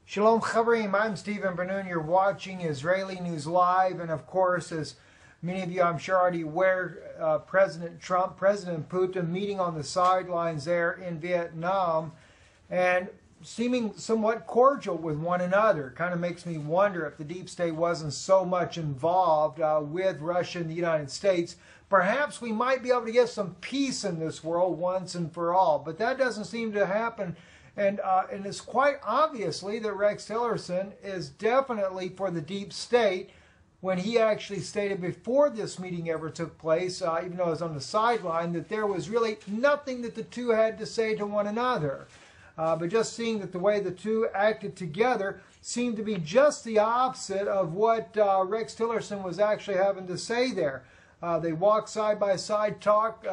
Shalom Chavrim, I'm Stephen Benoon. You're watching Israeli News Live, and of course, as many of you I'm sure already aware, President Trump, President Putin meeting on the sidelines there in Vietnam and seeming somewhat cordial with one another. Kind of makes me wonder if the deep state wasn't so much involved with Russia and the United States. Perhaps we might be able to get some peace in this world once and for all, but that doesn't seem to happen. And it's quite obviously that Rex Tillerson is definitely for the deep state when he actually stated before this meeting ever took place, even though it was on the sideline, that there was really nothing that the two had to say to one another. But just seeing that the way the two acted together seemed to be just the opposite of what Rex Tillerson was actually having to say there. They walked side by side, talked,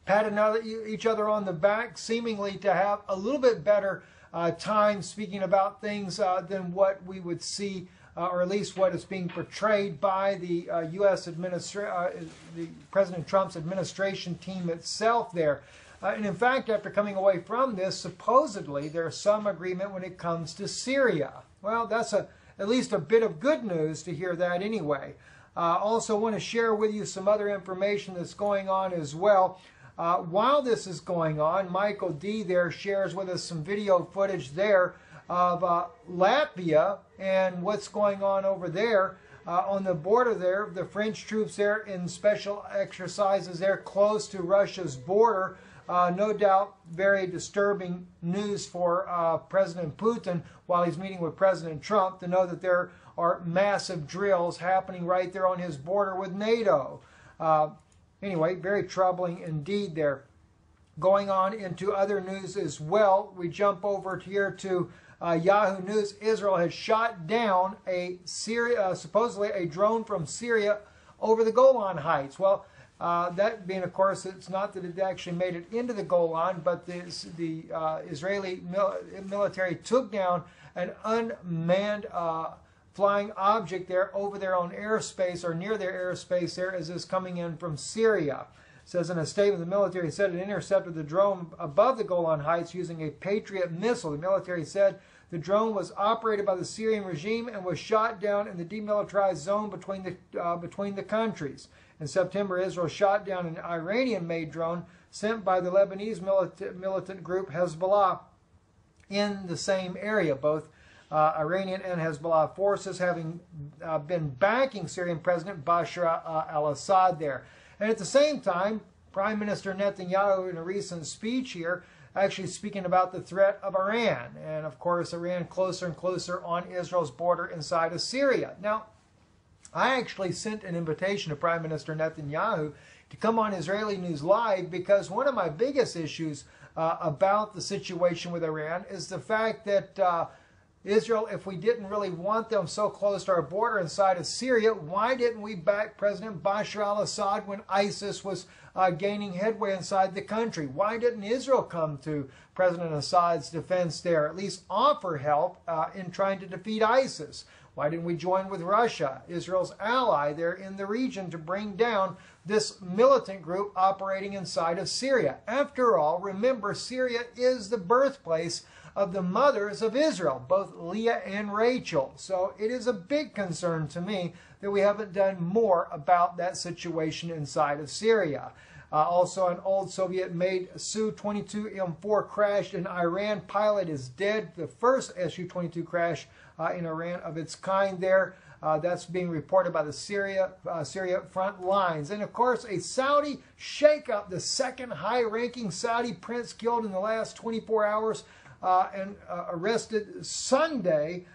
patted each other on the back, seemingly to have a little bit better time speaking about things than what we would see, or at least what is being portrayed by the the President Trump's administration team itself there. And in fact, after coming away from this, supposedly there's some agreement when it comes to Syria. Well, that's at least a bit of good news to hear that anyway. Also want to share with you some other information that's going on as well. While this is going on, Michael D. there shares with us some video footage there of Latvia and what's going on over there on the border there. The French troops there in special exercises there close to Russia's border. No doubt very disturbing news for President Putin while he's meeting with President Trump to know that there are massive drills happening right there on his border with NATO. Anyway, very troubling indeed there. Going on into other news as well, we jump over here to Yahoo News. Israel has shot down supposedly a drone from Syria over the Golan Heights. Well, that being, of course, it's not that it actually made it into the Golan, but the Israeli military took down an unmanned flying object there over their own airspace or near their airspace there as is coming in from Syria. It says in a statement, the military said it intercepted the drone above the Golan Heights using a Patriot missile. The military said the drone was operated by the Syrian regime and was shot down in the demilitarized zone between the countries. In September, Israel shot down an Iranian-made drone sent by the Lebanese militant group Hezbollah in the same area. Both Iranian and Hezbollah forces having been backing Syrian President Bashar al-Assad there. And at the same time, Prime Minister Netanyahu in a recent speech here actually speaking about the threat of Iran. And of course, Iran closer and closer on Israel's border inside of Syria. Now, I actually sent an invitation to Prime Minister Netanyahu to come on Israeli News Live because one of my biggest issues about the situation with Iran is the fact that Israel, if we didn't really want them so close to our border inside of Syria, why didn't we back President Bashar al-Assad when ISIS was gaining headway inside the country? Why didn't Israel come to President Assad's defense there, at least offer help in trying to defeat ISIS? Why didn't we join with Russia, Israel's ally there in the region, to bring down this militant group operating inside of Syria? After all, remember, Syria is the birthplace of the mothers of Israel, both Leah and Rachel. So it is a big concern to me that we haven't done more about that situation inside of Syria. Also, an old Soviet-made Su-22M4 crashed in Iran. Pilot is dead. The first Su-22 crash in Iran of its kind there. That's being reported by the Syria front lines. And of course, a Saudi shakeup. The second high-ranking Saudi prince killed in the last 24 hours and arrested Sunday.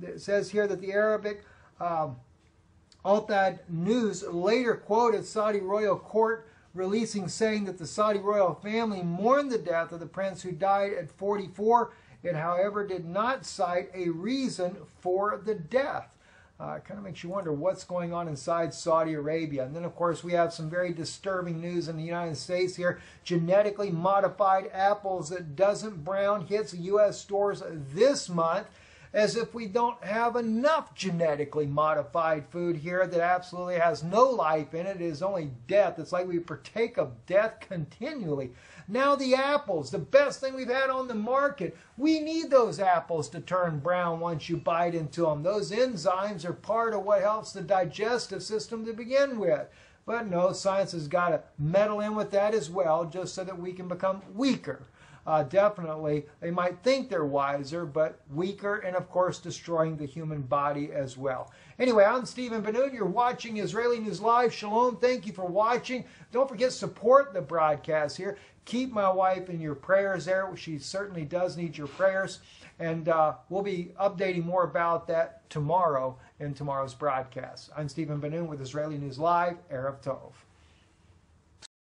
It says here that the Arabic Al-Thad News later quoted Saudi royal court releasing saying that the Saudi royal family mourned the death of the prince who died at 44. It, however, did not cite a reason for the death. It kind of makes you wonder what's going on inside Saudi Arabia. And then, of course, we have some very disturbing news in the United States here. Genetically modified apples that doesn't brown hits U.S. stores this month. as if we don't have enough genetically modified food here that absolutely has no life in it. It is only death. It's like we partake of death continually. Now the apples, the best thing we've had on the market. We need those apples to turn brown once you bite into them. Those enzymes are part of what helps the digestive system to begin with. But no, science has got to meddle in with that as well, just so that we can become weaker. Definitely, they might think they're wiser, but weaker, and of course destroying the human body as well. Anyway, I'm Stephen Ben-Nun. You're watching Israeli News Live. Shalom. Thank you for watching. Don't forget, support the broadcast here. Keep my wife in your prayers there. She certainly does need your prayers. And we'll be updating more about that tomorrow in tomorrow's broadcast. I'm Stephen Ben-Nun with Israeli News Live. Erev Tov.